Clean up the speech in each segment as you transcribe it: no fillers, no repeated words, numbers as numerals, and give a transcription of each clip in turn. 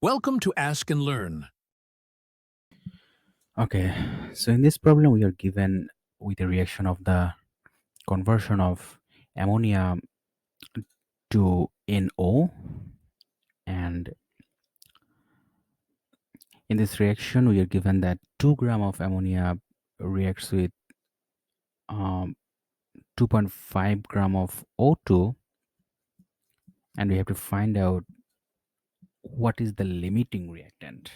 Welcome to Ask and Learn. Okay, so in this problem, we are given with a reaction of the conversion of ammonia to NO, and in this reaction, we are given that 2 gram of ammonia reacts with um, 2.5 gram of O2, and we have to find out what is the limiting reactant.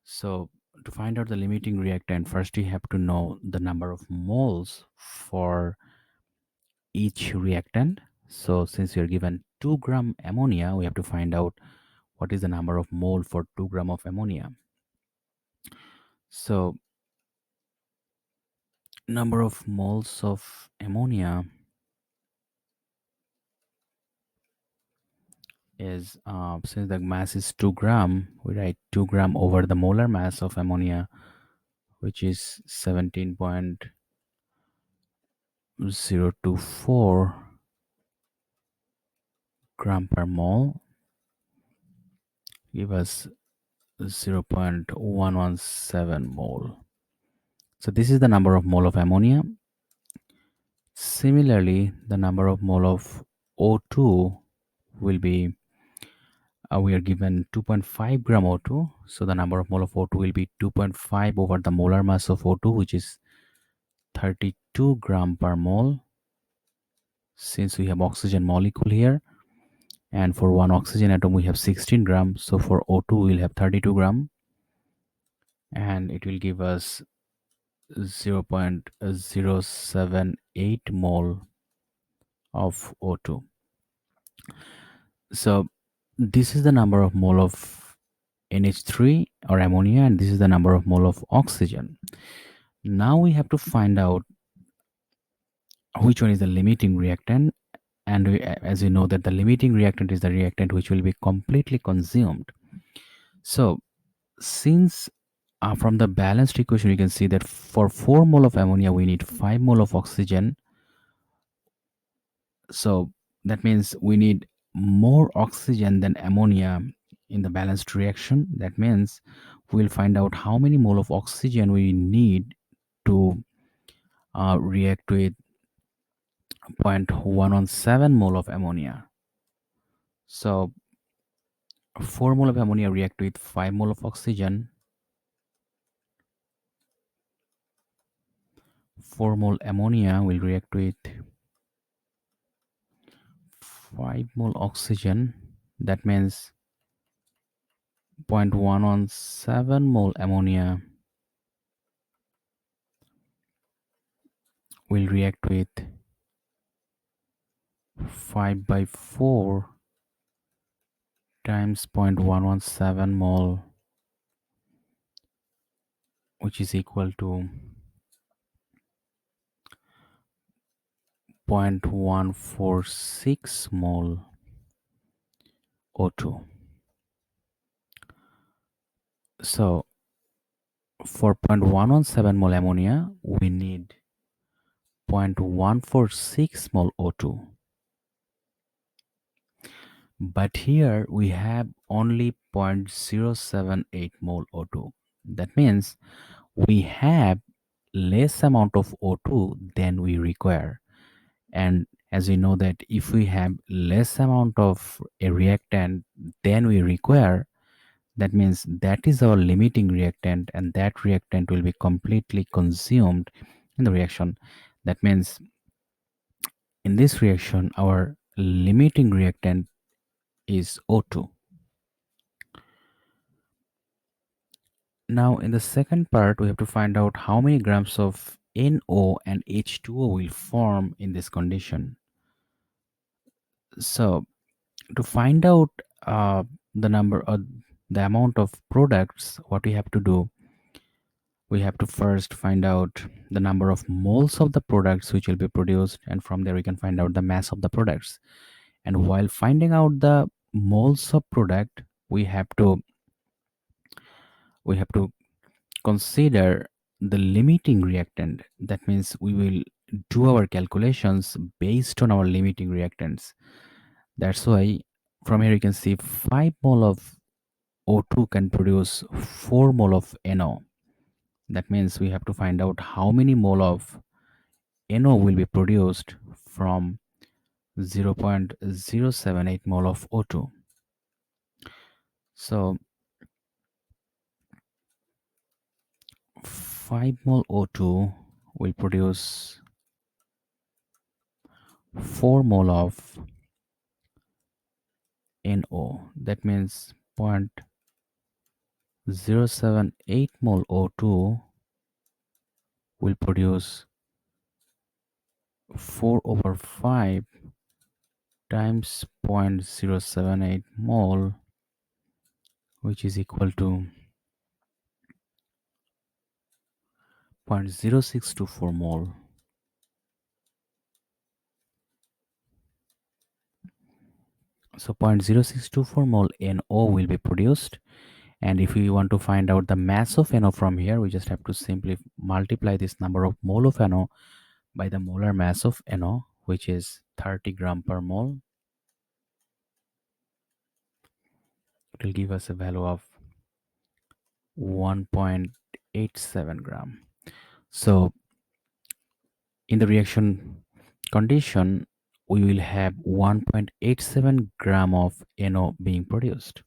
So to find out the limiting reactant, first you have to know the number of moles for each reactant. So since you're given 2 gram ammonia, we have to find out what is the number of mole for 2 gram of ammonia. So number of moles of ammonia is since the mass is 2 gram, we write 2 gram over the molar mass of ammonia, which is 17.024 gram per mole, give us 0.117 mole. So this is the number of mole of ammonia. Similarly, the number of mole of O2 will be, we are given 2.5 gram O2. So the number of mole of O2 will be 2.5 over the molar mass of O2, which is 32 gram per mole. Since we have oxygen molecule here, and for one oxygen atom we have 16 grams, so for O2 we'll have 32 gram, and it will give us 0.078 mole of O2. So this is the number of mole of NH3 or ammonia, and this is the number of mole of oxygen. Now we have to find out which one is the limiting reactant, and as we know that the limiting reactant is the reactant which will be completely consumed. So since from the balanced equation we can see that for 4 mole of ammonia we need 5 mole of oxygen. So that means we need more oxygen than ammonia in the balanced reaction. That means we'll find out how many mole of oxygen we need to react with 0.117 mole of ammonia. So 4 mole of ammonia react with 5 mole of oxygen. 4 mole ammonia will react with 5 mole oxygen. That means 0.117 mole ammonia will react with 5 by 4 times 0.117 mole, which is equal to 0.146 mole O2. So for 0.117 mole ammonia, we need 0.146 mole O2. But here we have only 0.078 mole O2. That means we have less amount of O2 than we require. And as we know that if we have less amount of a reactant than we require, that means that is our limiting reactant, and that reactant will be completely consumed in the reaction. That means in this reaction our limiting reactant is O2. Now in the second part we have to find out how many grams of NO and H2O will form in this condition. So to find out the number or the amount of products, what we have to do, we have to first find out the number of moles of the products which will be produced, and from there we can find out the mass of the products. And while finding out the moles of product, we have to consider the limiting reactant. That means we will do our calculations based on our limiting reactants. That's why from here you can see 5 mole of O2 can produce 4 mole of NO. That means we have to find out how many mole of NO will be produced from 0.078 mole of O2. So 5 mole O2 will produce 4 mole of NO. That means 0.078 mole O2 will produce 4 over 5 times 0.078 mole, which is equal to 0.0624 mole. So 0.0624 mole NO will be produced. And if we want to find out the mass of NO from here, we just have to simply multiply this number of mole of NO by the molar mass of NO, which is 30 gram per mole. It will give us a value of 1.87 gram. So in the reaction condition, we will have 1.87 gram of NO being produced.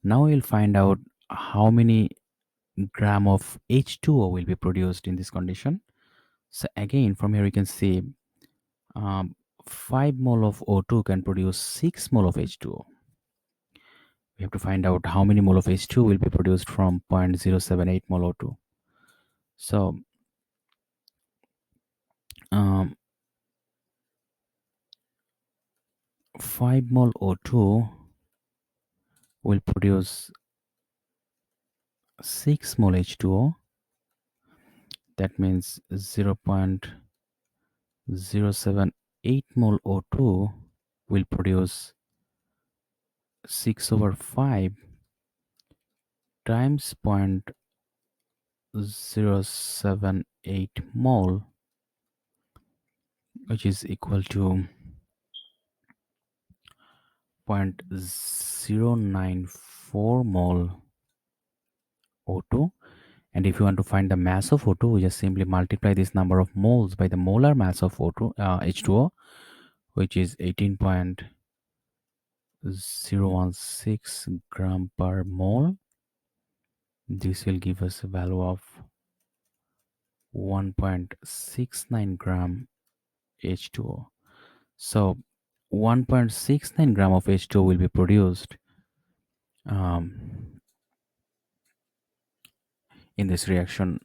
Now we'll find out how many gram of H2O will be produced in this condition. So again, from here we can see 5 mole of O2 can produce 6 mole of H2O. We have to find out how many mole of H2 will be produced from 0.078 mole O2. So um, 5 mole O2 will produce 6 mole H2O. That means 0.078 mole O2 will produce 6 over 5 times 0.078 mole, which is equal to 0.094 mole O2. And if you want to find the mass of O2, we just simply multiply this number of moles by the molar mass of O2, H2O, which is 18.016 gram per mole. This will give us a value of 1.69 gram H2O. So 1.69 gram of H2O will be produced in this reaction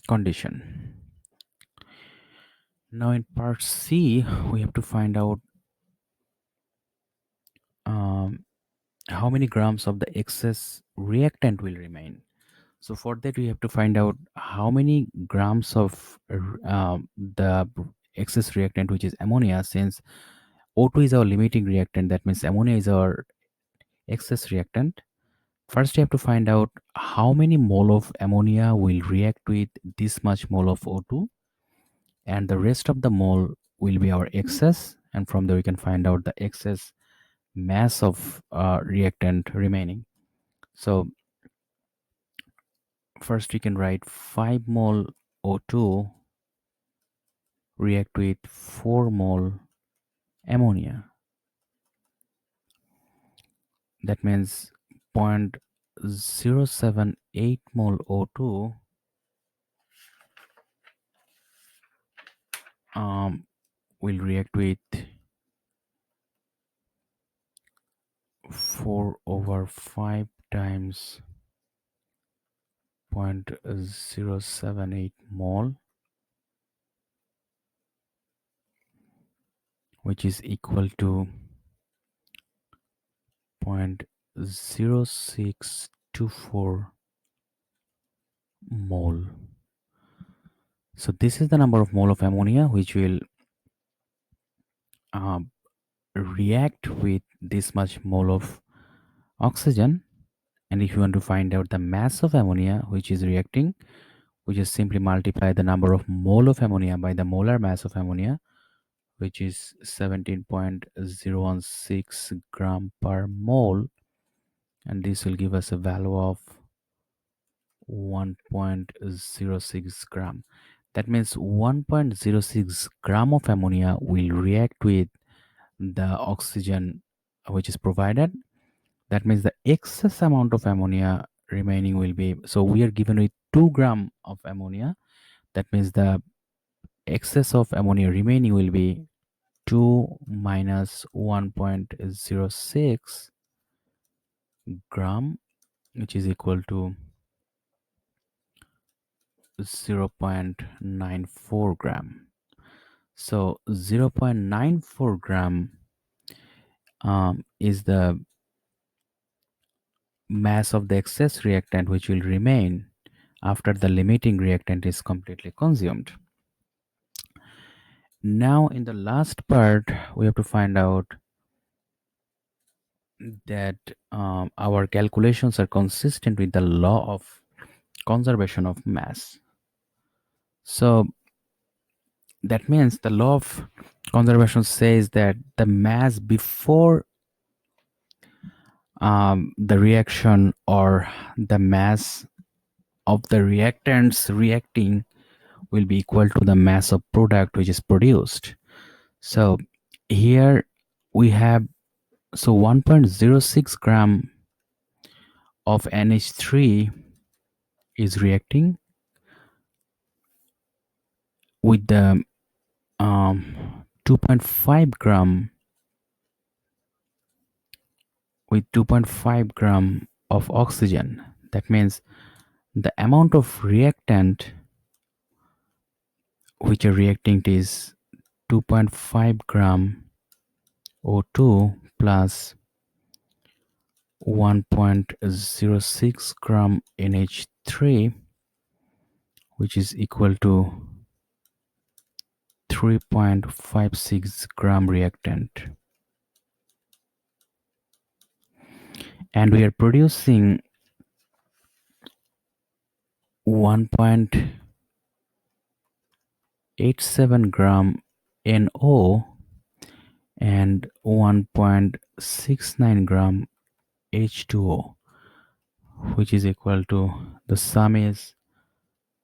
condition. Now in part C, we have to find out how many grams of the excess reactant will remain. So for that, we have to find out how many grams of the excess reactant, which is ammonia, since O2 is our limiting reactant, that means ammonia is our excess reactant. First, you have to find out how many mole of ammonia will react with this much mole of O2, and the rest of the mole will be our excess, and from there we can find out the excess mass of reactant remaining. So first we can write 5 mole O2 react with 4 mole ammonia. That means 0.078 mole O2 will react with 4 over 5 times 0.078 mole, which is equal to 0.0624 mole. So this is the number of mole of ammonia which will react with this much mole of oxygen. And if you want to find out the mass of ammonia which is reacting, we just simply multiply the number of mole of ammonia by the molar mass of ammonia, which is 17.016 gram per mole. and this will give us a value of 1.06 gram. That means 1.06 gram of ammonia will react with the oxygen which is provided. That means the excess amount of ammonia remaining will be, so we are given with 2 gram of ammonia. That means the excess of ammonia remaining will be 2 minus 1.06 gram, which is equal to 0.94 gram. So 0.94 gram is the mass of the excess reactant which will remain after the limiting reactant is completely consumed. Now in the last part we have to find out that our calculations are consistent with the law of conservation of mass. So that means the law of conservation says that the mass before the reaction, or the mass of the reactants reacting, will be equal to the mass of product which is produced. So here we have, so 1.06 gram of NH3 is reacting with the 2.5 gram, with 2.5 gram of oxygen. That means the amount of reactant which are reacting is 2.5 gram O2 plus 1.06 gram NH3, which is equal to 3.56 gram reactant. And we are producing 1.87 gram NO and 1.69 gram H2O, which is equal to, the sum is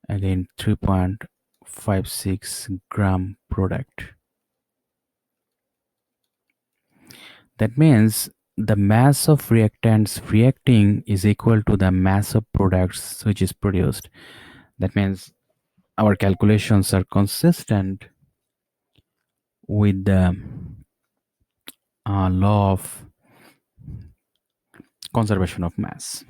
again 3.56 gram product. That means the mass of reactants reacting is equal to the mass of products which is produced. That means our calculations are consistent with the law of conservation of mass.